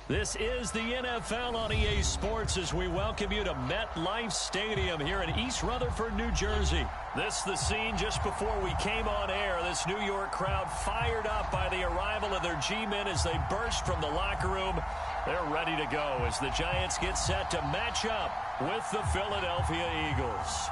This is the NFL on EA Sports as we welcome you to MetLife Stadium here in East Rutherford, New Jersey. This is the scene just before we came on air. This New York crowd fired up by the arrival of their G-men as they burst from the locker room. They're ready to go as the Giants get set to match up with the Philadelphia Eagles.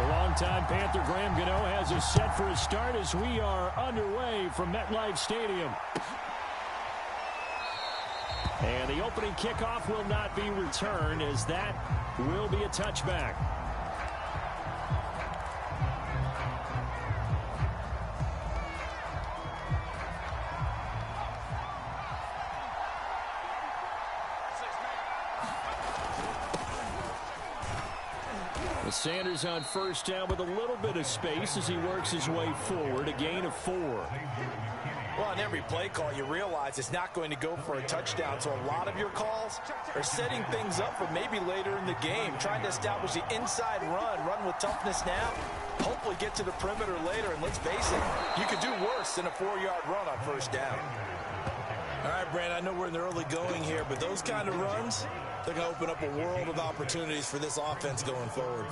Longtime Panther Graham Gano has us set for a start as we are underway from MetLife Stadium. And the opening kickoff will not be returned as that will be a touchback. Sanders on first down with a little bit of space as he works his way forward, a gain of 4. Well, on every play call, you realize it's not going to go for a touchdown, so a lot of your calls are setting things up for maybe later in the game, trying to establish the inside run with toughness now, hopefully get to the perimeter later, and let's face it, you could do worse than a 4-yard run on first down. All right, Brand, I know we're in the early going here, but those kind of runs, they're going to open up a world of opportunities for this offense going forward.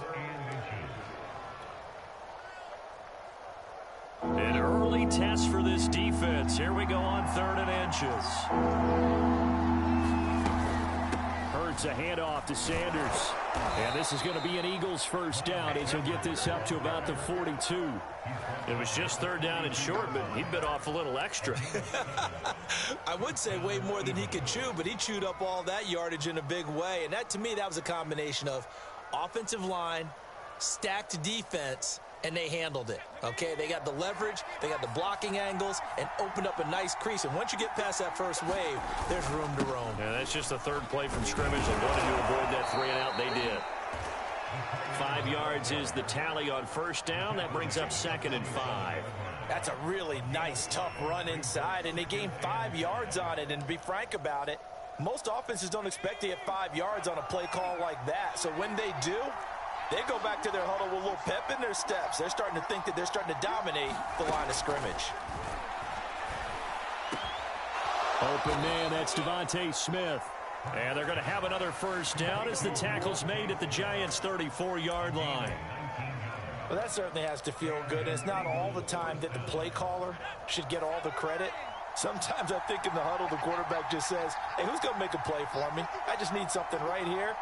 An early test for this defense. Here we go on 3rd and inches. Hurts a handoff to Sanders. And this is going to be an Eagles first down as he'll get this up to about the 42. It was just 3rd down and short, but he bit off a little extra. I would say way more than he could chew, but he chewed up all that yardage in a big way. And that, to me, that was a combination of offensive line, stacked defense, and they handled it. Okay, they got the leverage, they got the blocking angles, and opened up a nice crease. And once you get past that first wave, there's room to roam. Yeah, that's just the 3rd play from scrimmage. They wanted to avoid that 3 and out. They did. 5 yards is the tally on first down. That brings up 2nd and 5. That's a really nice, tough run inside, and they gained 5 yards on it. And to be frank about it, most offenses don't expect to get 5 yards on a play call like that. So when they do, they go back to their huddle with a little pep in their steps. They're starting to think that they're starting to dominate the line of scrimmage. Open man, that's Devontae Smith. And they're going to have another first down as the tackle's made at the Giants' 34-yard line. Well, that certainly has to feel good. And it's not all the time that the play caller should get all the credit. Sometimes I think in the huddle, the quarterback just says, hey, who's going to make a play for me? I just need something right here.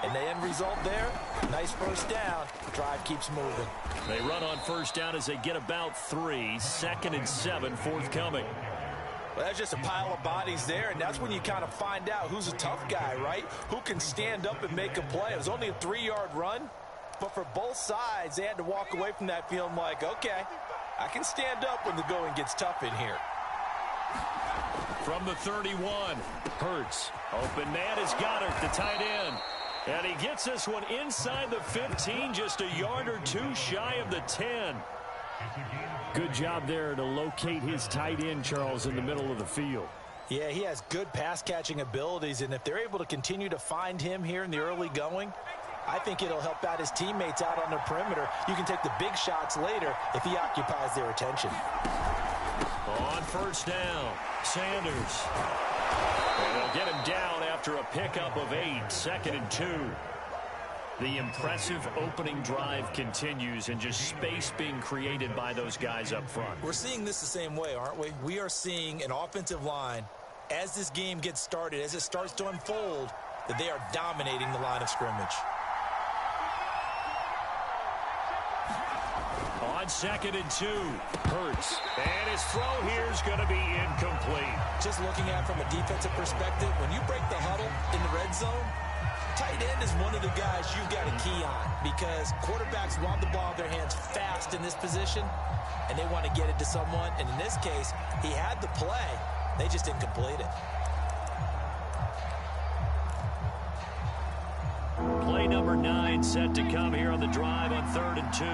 And the end result there, nice first down. Drive keeps moving. They run on first down as they get about 3. 2nd and 7 forthcoming. Well, that's just a pile of bodies there, and that's when you kind of find out who's a tough guy, right? Who can stand up and make a play. It was only a 3-yard run, but for both sides, they had to walk away from that feeling like, okay, I can stand up when the going gets tough in here. From the 31, Hurts. Open man is Goddard, the tight end. And he gets this one inside the 15, just a yard or 2 shy of the 10. Good job there to locate his tight end, Charles, in the middle of the field. Yeah, he has good pass-catching abilities, and if they're able to continue to find him here in the early going, I think it'll help out his teammates out on the perimeter. You can take the big shots later if he occupies their attention. On first down, Sanders. And they'll get him down after a pickup of 8, 2nd and 2. The impressive opening drive continues and just space being created by those guys up front. We're seeing this the same way, aren't we? We are seeing an offensive line, as this game gets started, as it starts to unfold, that they are dominating the line of scrimmage. On 2nd and 2, Hurts. And his throw here is going to be incomplete. Just looking at it from a defensive perspective, when you break the huddle in the red zone, tight end is one of the guys you've got to key on because quarterbacks want the ball in their hands fast in this position, and they want to get it to someone. And in this case, he had the play. They just didn't complete it. Play number 9 set to come here on the drive on 3rd and 2.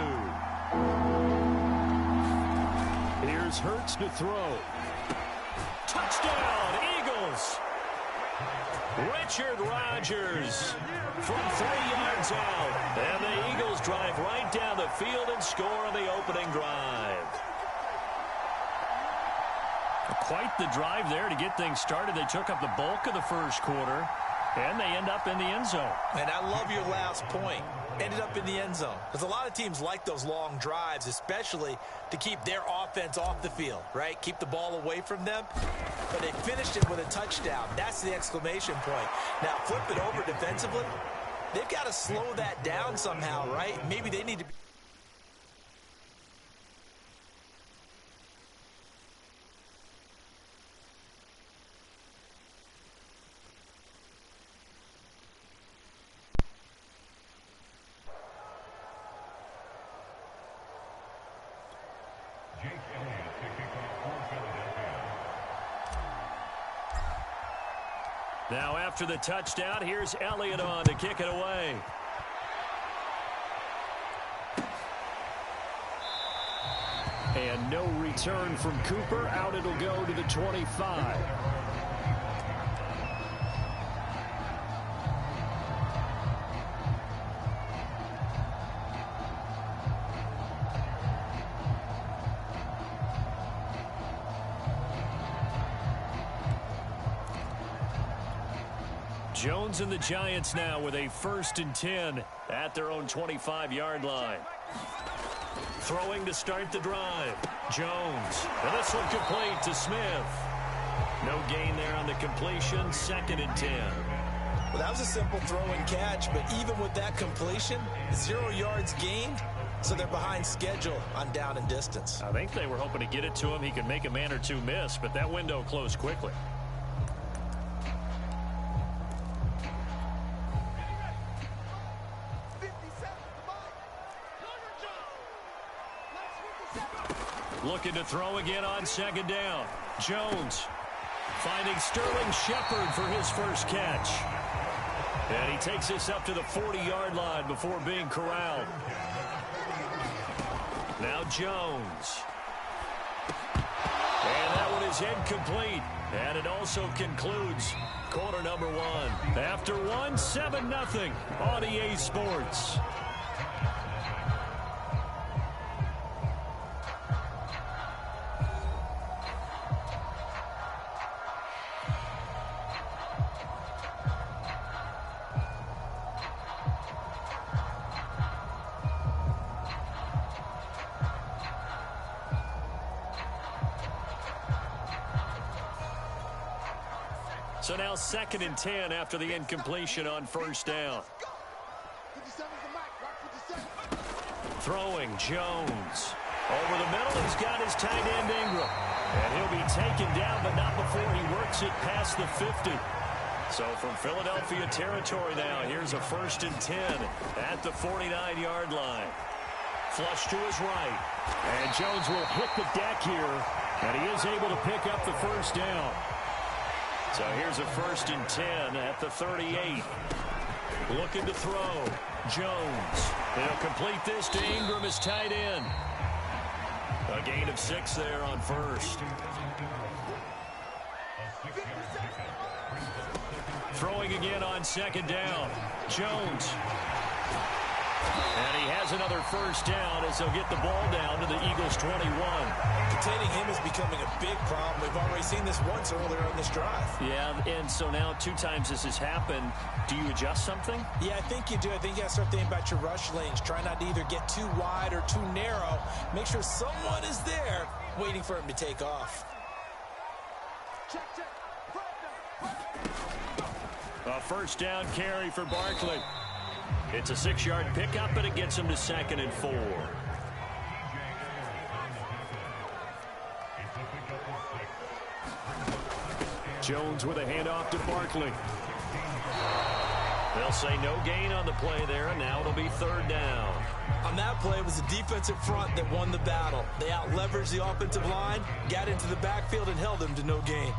Here's Hurts to throw. Touchdown, Eagles! Richard Rodgers from 3 yards out. And the Eagles drive right down the field and score on the opening drive. Quite the drive there to get things started. They took up the bulk of the first quarter, and they end up in the end zone. And I love your last point. Ended up in the end zone. Because a lot of teams like those long drives, especially to keep their offense off the field, right? Keep the ball away from them. But they finished it with a touchdown. That's the exclamation point. Now, flip it over defensively. They've got to slow that down somehow, right? Maybe they need to be... Now after the touchdown, here's Elliott on to kick it away. And no return from Cooper. Out it'll go to the 25. Jones and the Giants now with a 1st and 10 at their own 25-yard line. Throwing to start the drive. Jones. And this one complete to Smith. No gain there on the completion. 2nd and 10. Well, that was a simple throw and catch, but even with that completion, 0 yards gained, so they're behind schedule on down and distance. I think they were hoping to get it to him. He could make a man or two miss, but that window closed quickly. Looking to throw again on 2nd down. Jones finding Sterling Shepard for his first catch. And he takes this up to the 40-yard line before being corralled. Now Jones. And that one is incomplete. And it also concludes quarter number 1. After 1, 7-0 on EA Sports. So now 2nd and 10 after the incompletion on 1st down. Throwing Jones. Over the middle, he's got his tight end Ingram. And he'll be taken down, but not before he works it past the 50. So from Philadelphia territory now, here's a 1st and 10 at the 49-yard line. Flush to his right. And Jones will hit the deck here, and he is able to pick up the 1st down. So here's a 1st and 10 at the 38. Looking to throw. Jones. They'll complete this to Ingram, his tight end. A gain of 6 there on 1st. Throwing again on 2nd down. Jones. And he has another 1st down as they'll get the ball down to the Eagles' 21. Containing him is becoming a big problem. We've already seen this once earlier on this drive. Yeah, and so now 2 times this has happened. Do you adjust something? Yeah, I think you do. I think you got to start thinking about your rush lanes. Try not to either get too wide or too narrow. Make sure someone is there waiting for him to take off. A 1st down carry for Barkley. It's a 6-yard pickup, but it gets him to 2nd and 4. Jones with a handoff to Barkley. They'll say no gain on the play there, and now it'll be 3rd down. On that play, it was the defensive front that won the battle. They out-leveraged the offensive line, got into the backfield, and held them to no gain.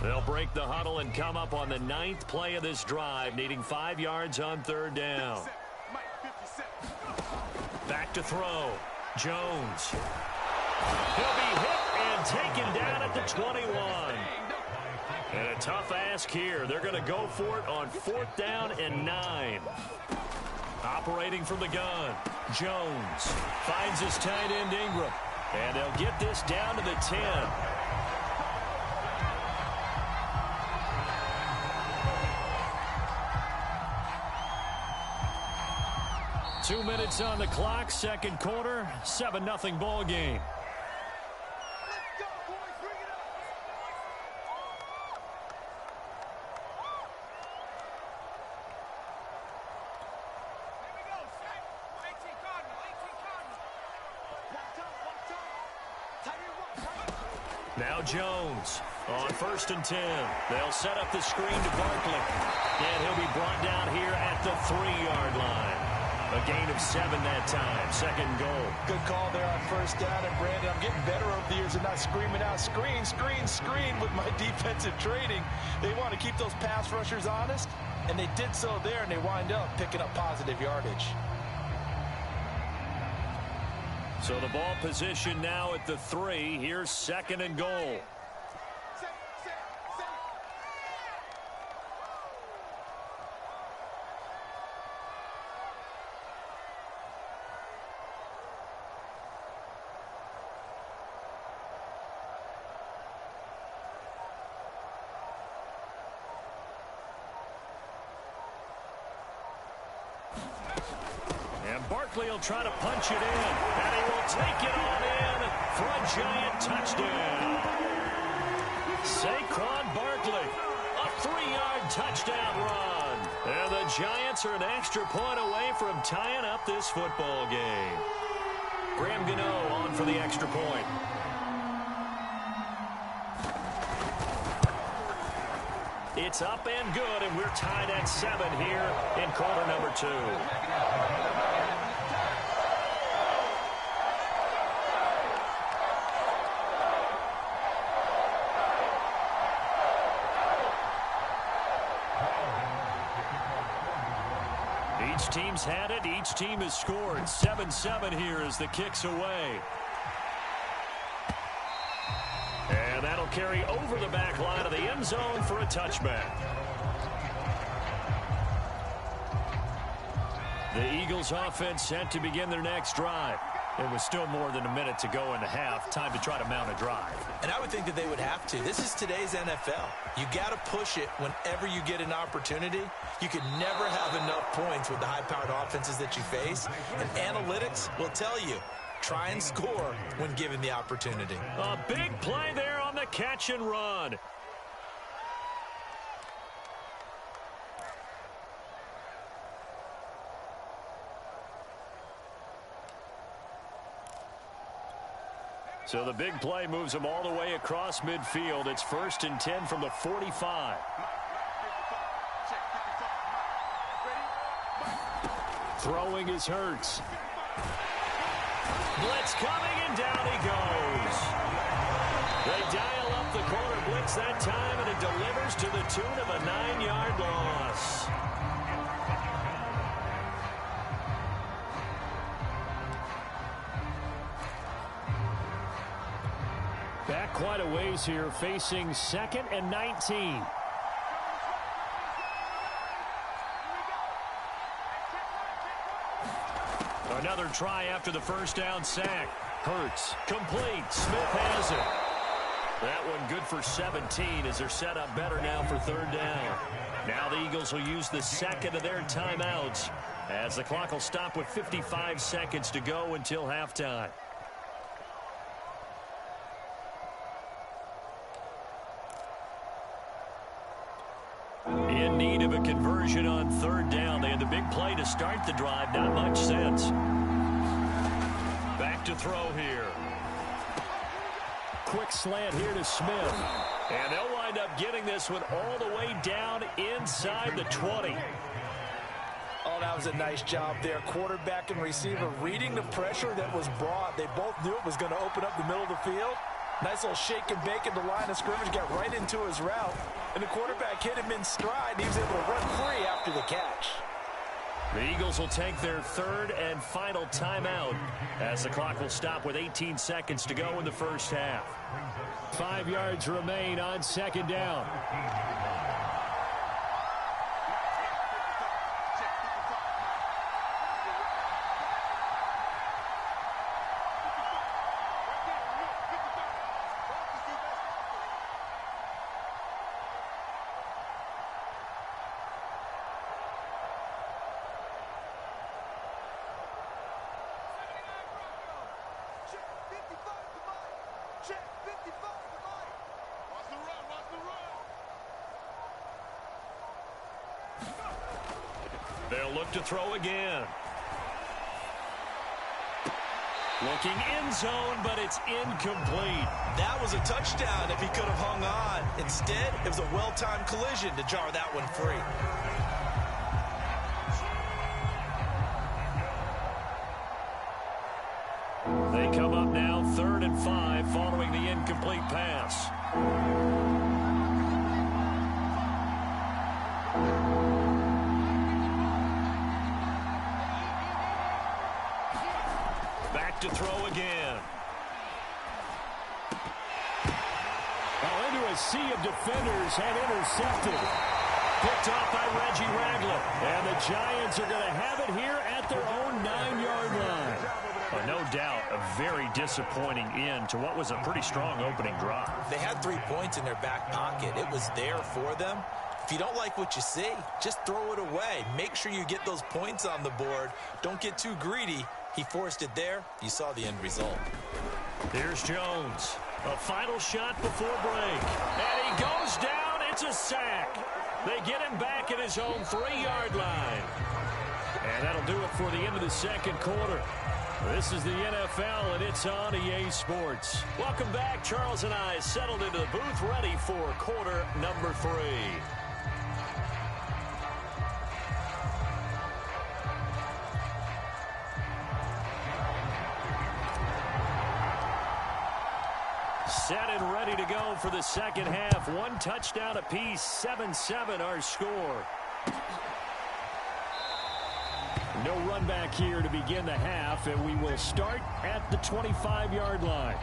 They'll break the huddle and come up on the 9th play of this drive, needing 5 yards on 3rd down. Back to throw. Jones. He'll be hit and taken down at the 21. And a tough ask here. They're going to go for it on 4th down and 9. Operating from the gun, Jones finds his tight end Ingram. And they'll get this down to the 10. 2 minutes on the clock, second quarter, 7-0 ball game. Now Jones on 1st and 10. They'll set up the screen to Barkley. And he'll be brought down here at the 3-yard line. A gain of 7 that time. Second goal. Good call there on 1st down. And Brandon, I'm getting better over the years and not screaming out, screen, screen, screen with my defensive training. They want to keep those pass rushers honest, and they did so there, and they wind up picking up positive yardage. So the ball position now at the 3. Here's 2nd and goal. Barkley will try to punch it in, and he will take it on in for a giant touchdown. Saquon Barkley, a 3-yard touchdown run. And the Giants are an extra point away from tying up this football game. Graham Gano on for the extra point. It's up and good, and we're tied at 7 here in quarter number 2. Each team's had it. Each team has scored. 7-7 here as the kick's away. And that'll carry over the back line of the end zone for a touchback. The Eagles offense set to begin their next drive. It was still more than a minute to go in the half. Time to try to mount a drive. And I would think that they would have to. This is today's NFL. You got to push it whenever you get an opportunity. You can never have enough points with the high-powered offenses that you face. And analytics will tell you, try and score when given the opportunity. A big play there on the catch and run. So the big play moves them all the way across midfield. It's 1st and 10 from the 45. Throwing is Hurts. Blitz coming, and down he goes. They dial up the corner blitz that time, and it delivers to the tune of a 9-yard loss. Back quite a ways here, facing 2nd and 19. Another try after the first down sack. Hurts, complete. Smith has it. That one good for 17 as they're set up better now for 3rd down. Now the Eagles will use the second of their timeouts as the clock will stop with 55 seconds to go until halftime. In need of a conversion on 3rd down. They had the big play to start the drive. Not much sense. Back to throw here. Quick slant here to Smith. And they'll wind up getting this one all the way down inside the 20. Oh, that was a nice job there. Quarterback and receiver reading the pressure that was brought. They both knew it was going to open up the middle of the field. Nice little shake and bake at the line of scrimmage, got right into his route. And the quarterback hit him in stride. He was able to run free after the catch. The Eagles will take their third and final timeout as the clock will stop with 18 seconds to go in the first half. 5 yards remain on second down. They'll look to throw again. Looking end zone, but it's incomplete. That was a touchdown if he could have hung on. Instead, it was a well-timed collision to jar that one free. They come up now 3rd and 5 following the incomplete pass. To throw again. Oh, into a sea of defenders and intercepted. Picked off by Reggie Ragland. And the Giants are going to have it here at their own 9-yard line. No doubt a very disappointing end to what was a pretty strong opening drive. They had 3 points in their back pocket. It was there for them. If you don't like what you see, just throw it away. Make sure you get those points on the board. Don't get too greedy. He forced it there. You saw the end result. Here's Jones. A final shot before break. And he goes down. It's a sack. They get him back at his own 3-yard line. And that'll do it for the end of the second quarter. This is the NFL, and it's on EA Sports. Welcome back. Charles and I settled into the booth, ready for quarter number 3. Set and ready to go for the second half. 1 touchdown apiece, 7-7 our score. No run back here to begin the half, and we will start at the 25-yard line.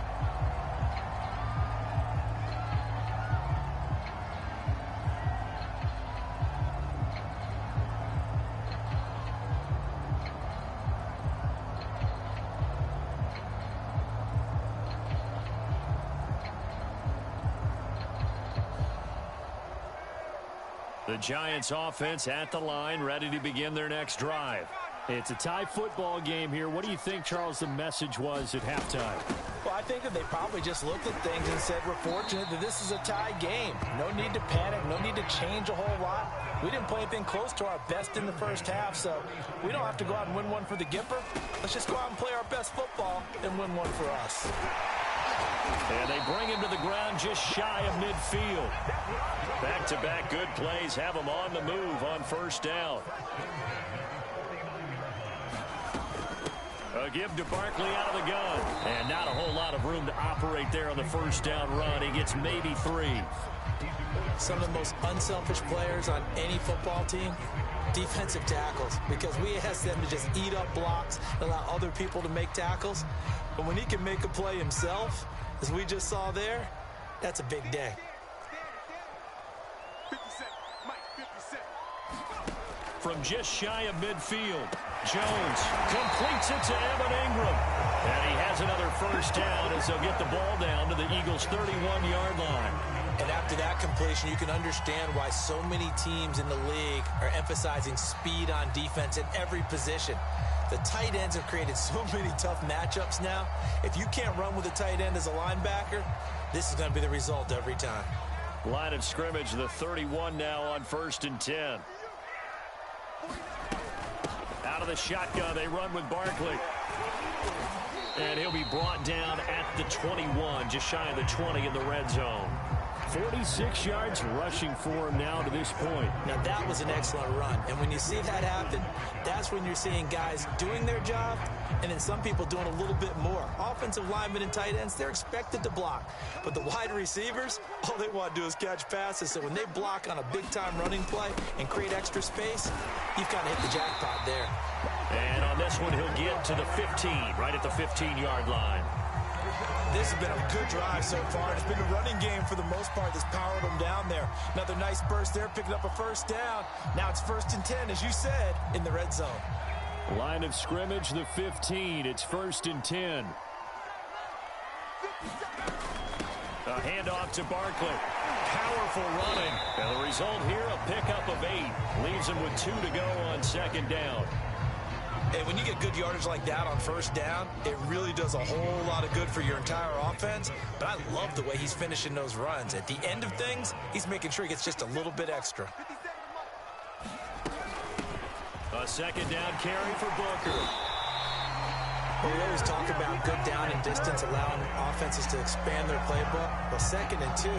The Giants offense at the line, ready to begin their next drive. It's a tie football game here. What do you think, Charles, the message was at halftime? Well, I think that they probably just looked at things and said, we're fortunate that this is a tie game. No need to panic. No need to change a whole lot. We didn't play anything close to our best in the first half, so we don't have to go out and win one for the Gipper. Let's just go out and play our best football and win one for us. And they bring him to the ground just shy of midfield. Back-to-back good plays have him on the move on first down. A give to Barkley out of the gun. And not a whole lot of room to operate there on the first down run. He gets maybe 3. Some of the most unselfish players on any football team, defensive tackles, because we ask them to just eat up blocks and allow other people to make tackles. But when he can make a play himself, as we just saw there, that's a big day. From just shy of midfield, Jones completes it to Evan Ingram. And he has another first down as they'll get the ball down to the Eagles' 31-yard line. And after that completion, you can understand why so many teams in the league are emphasizing speed on defense in every position. The tight ends have created so many tough matchups now. If you can't run with a tight end as a linebacker, this is going to be the result every time. Line of scrimmage, the 31 now on 1st and 10. Out of the shotgun, they run with Barkley. And he'll be brought down at the 21, just shy of the 20 in the red zone. 46 yards rushing for him now to this point. Now, that was an excellent run. And when you see that happen, that's when you're seeing guys doing their job and then some people doing a little bit more. Offensive linemen and tight ends, they're expected to block. But the wide receivers, all they want to do is catch passes. So when they block on a big-time running play and create extra space, you've kind of hit the jackpot there. And on this one, he'll get to the 15, right at the 15-yard line. This has been a good drive so far. It's been the running game for the most part that's powered them down there. Another nice burst there, picking up a first down. Now it's 1st and 10, as you said, in the red zone. Line of scrimmage, the 15. It's 1st and 10. A handoff to Barkley. Powerful running. And the result here, a pickup of 8. Leaves him with 2 to go on 2nd down. And when you get good yardage like that on 1st down, it really does a whole lot of good for your entire offense. But I love the way he's finishing those runs. At the end of things, he's making sure he gets just a little bit extra. A 2nd down carry for Booker. We always talk about good down and distance, allowing offenses to expand their playbook. Well, 2nd and 2,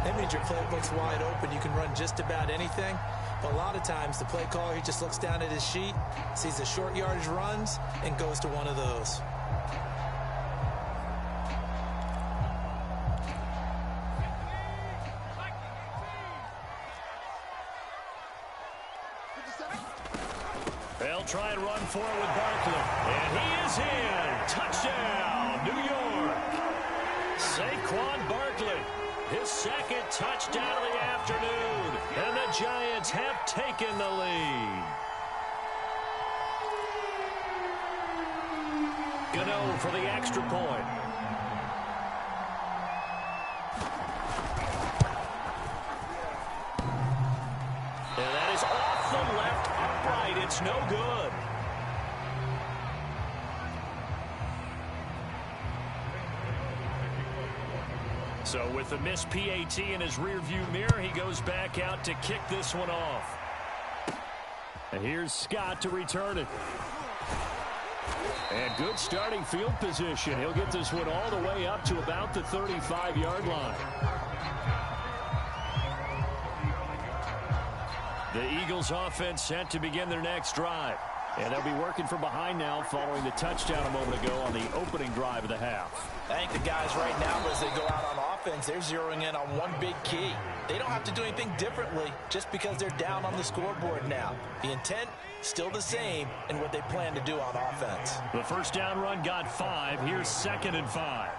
that means your playbook's wide open. You can run just about anything. But a lot of times, the play caller, he just looks down at his sheet, sees the short yardage runs, and goes to one of those. They'll try and run for it with Barkley. And he is in. Touchdown, New York. Saquon Barkley, his 2nd touchdown of the afternoon. And the Giants have taken the lead. Gano for the extra point. And that is off the left upright. It's no good. So with the missed PAT in his rearview mirror, he goes back out to kick this one off. And here's Scott to return it. And good starting field position. He'll get this one all the way up to about the 35-yard line. The Eagles offense set to begin their next drive. And they'll be working from behind now following the touchdown a moment ago on the opening drive of the half. I think the guys right now, as they go out on offense, they're zeroing in on one big key. They don't have to do anything differently just because they're down on the scoreboard now. The intent, still the same in what they plan to do on offense. The 1st down run got 5. Here's 2nd and 5.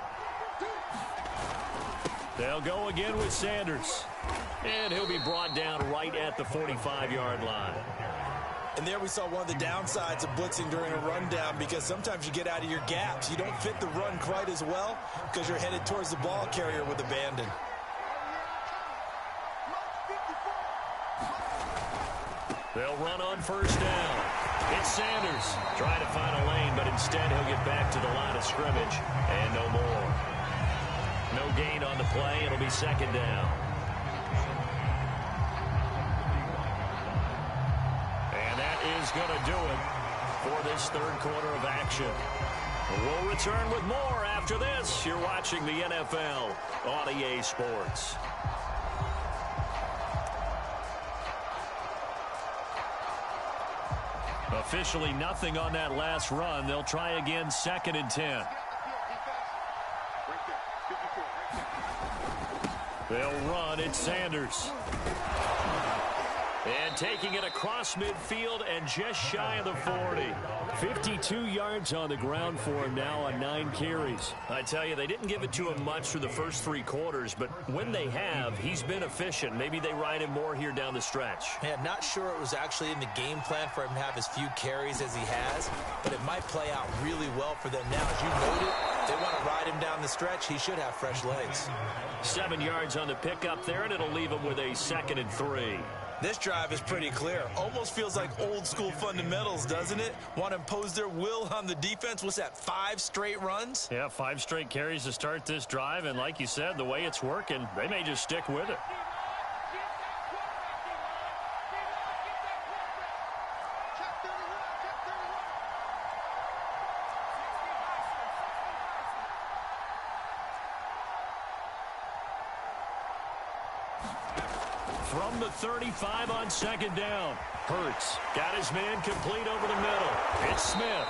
They'll go again with Sanders. And he'll be brought down right at the 45-yard line. And there we saw one of the downsides of blitzing during a rundown, because sometimes you get out of your gaps. You don't fit the run quite as well because you're headed towards the ball carrier with abandon. They'll run on 1st down. It's Sanders trying to find a lane, but instead he'll get back to the line of scrimmage. And no more. No gain on the play. It'll be 2nd down. Is going to do it for this 3rd quarter of action. We'll return with more after this. You're watching the NFL on EA Sports. Officially nothing on that last run. They'll try again, 2nd and 10. They'll run. It's Sanders. And taking it across midfield and just shy of the 40. 52 yards on the ground for him now on 9 carries. I tell you, they didn't give it to him much through the first 3 quarters, but when they have, he's been efficient. Maybe they ride him more here down the stretch. Yeah, not sure it was actually in the game plan for him to have as few carries as he has, but it might play out really well for them now. As you noted, they want to ride him down the stretch. He should have fresh legs. 7 yards on the pickup there, and it'll leave him with a 2nd and 3. This drive is pretty clear. Almost feels like old school fundamentals, doesn't it? Want to impose their will on the defense. What's that, 5 straight runs? Yeah, 5 straight carries to start this drive. And like you said, the way it's working, they may just stick with it. from the 35 on second down. Hurts got his man complete over the middle. It's Smith.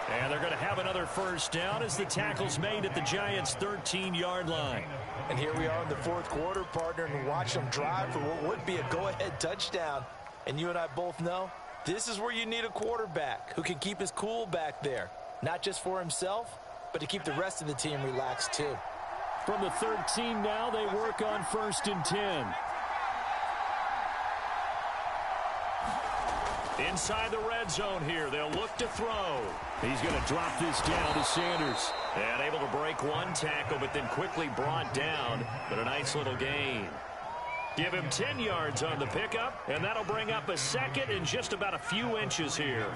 And they're going to have another first down as the tackle's made at the Giants' 13-yard line. And here we are in the fourth quarter, partner, and watch them drive for what would be a go-ahead touchdown. And you and I both know this is where you need a quarterback who can keep his cool back there. Not just for himself, but to keep the rest of the team relaxed too. From the 13 now, they work on 1st and 10. Inside the red zone here, they'll look to throw. He's going to drop this down to Sanders. And able to break one tackle, but then quickly brought down. But a nice little gain. Give him 10 yards on the pickup, and that'll bring up a second in just about a few inches here.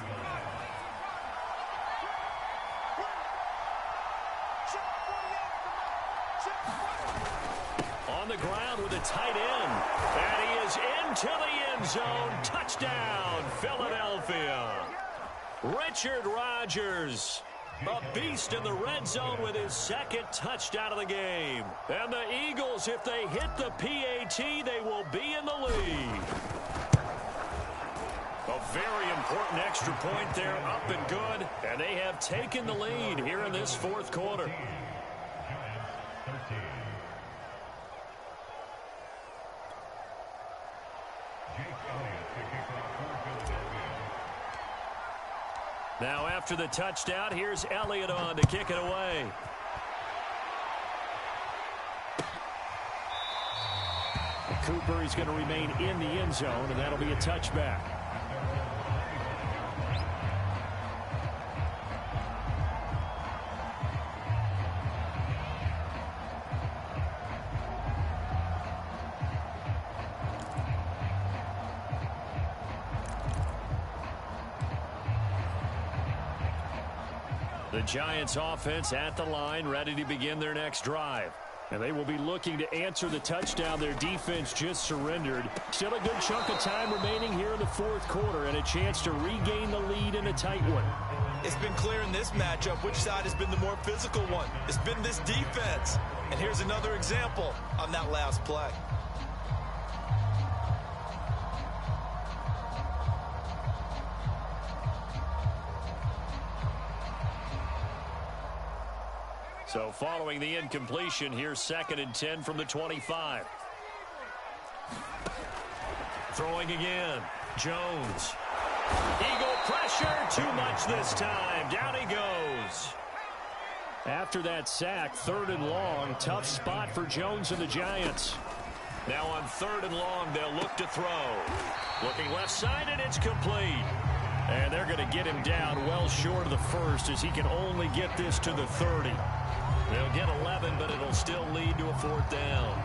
On the ground with a tight end. And he is into the end zone. Touchdown, Philadelphia. Richard Rodgers, a beast in the red zone with his second touchdown of the game. And the Eagles, if they hit the PAT, they will be in the lead. A very important extra point there, up and good. And they have taken the lead here in this fourth quarter. Now after the touchdown, here's Elliott on to kick it away. Cooper is going to remain in the end zone, and that'll be a touchback. The Giants offense at the line, ready to begin their next drive. And they will be looking to answer the touchdown their defense just surrendered. Still a good chunk of time remaining here in the fourth quarter and a chance to regain the lead in a tight one. It's been clear in this matchup which side has been the more physical one. It's been this defense. And here's another example on that last play. So following the incompletion, here's 2nd and 10 from the 25. Throwing again. Jones. Eagle pressure. Too much this time. Down he goes. After that sack, 3rd and long. Tough spot for Jones and the Giants. Now on 3rd and long, they'll look to throw. Looking left side, and it's complete. And they're going to get him down well short of the first as he can only get this to the 30. They'll get 11, but it'll still lead to a 4th down.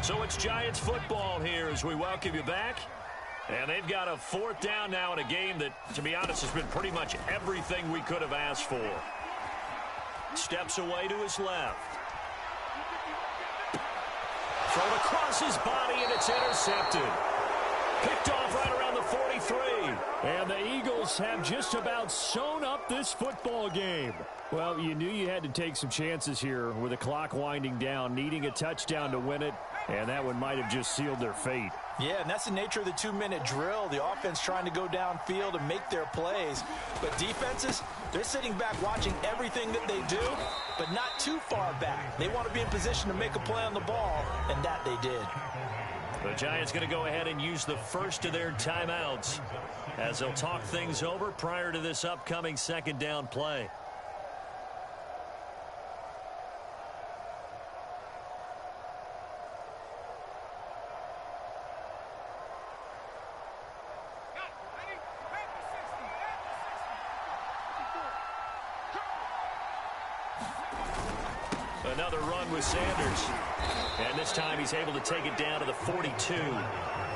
So it's Giants football here as we welcome you back. And they've got a 4th down now in a game that, to be honest, has been pretty much everything we could have asked for. Steps away to his left. Thrown across his body, and it's intercepted. Picked off right around the 43. And the Eagles have just about sewn up this football game. Well, you knew you had to take some chances here with the clock winding down, needing a touchdown to win it, and that one might have just sealed their fate. Yeah, and that's the nature of the 2-minute drill. The offense trying to go downfield and make their plays. But defenses, they're sitting back watching everything that they do, but not too far back. They want to be in position to make a play on the ball, and that they did. The Giants going to go ahead and use the first of their timeouts as they'll talk things over prior to this upcoming 2nd down play. Another run with Sanders. And this time he's able to take it down to the 42.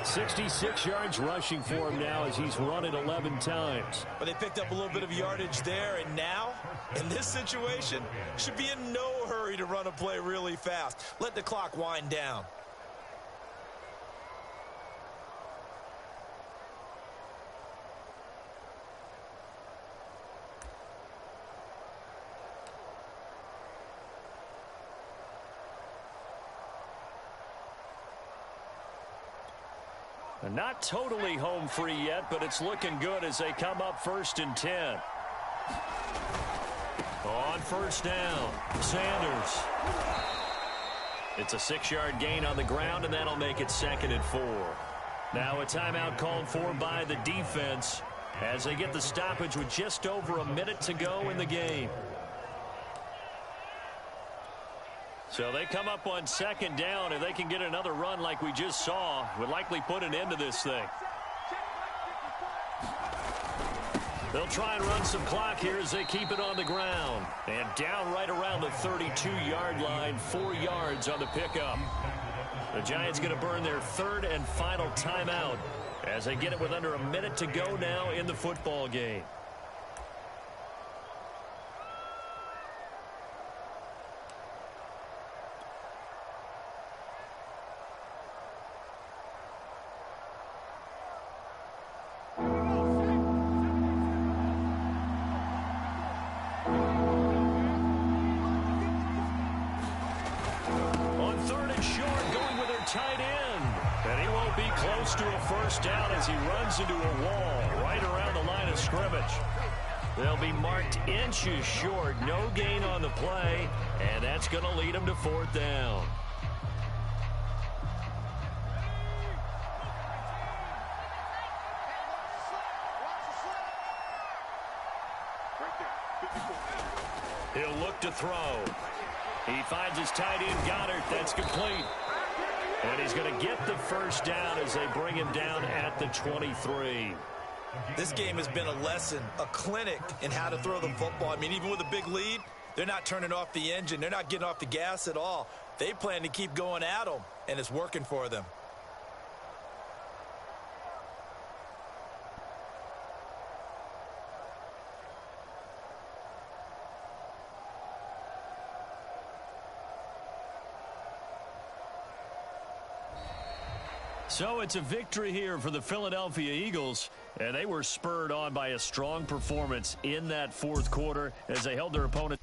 66 yards rushing for him now as he's run it 11 times. But they picked up a little bit of yardage there, and now, in this situation, should be in no hurry to run a play really fast. Let the clock wind down. Not totally home free yet, but it's looking good as they come up 1st and 10. On 1st down, Sanders. It's a 6-yard gain on the ground, and that'll make it 2nd and 4. Now a timeout called for by the defense as they get the stoppage with just over a minute to go in the game. So they come up on 2nd down. If they can get another run like we just saw, would likely put an end to this thing. They'll try and run some clock here as they keep it on the ground. And down right around the 32-yard line, 4 yards on the pickup. The Giants going to burn their 3rd and final timeout as they get it with under a minute to go now in the football game. To a 1st down as he runs into a wall right around the line of scrimmage. They'll be marked inches short. No gain on the play, and that's going to lead them to 4th down. He'll look to throw. He finds his tight end, Goddard. That's complete. And he's going to get the 1st down as they bring him down at the 23. This game has been a lesson, a clinic in how to throw the football. I mean, even with a big lead, they're not turning off the engine. They're not getting off the gas at all. They plan to keep going at them, and it's working for them. So it's a victory here for the Philadelphia Eagles, and they were spurred on by a strong performance in that 4th quarter as they held their opponent.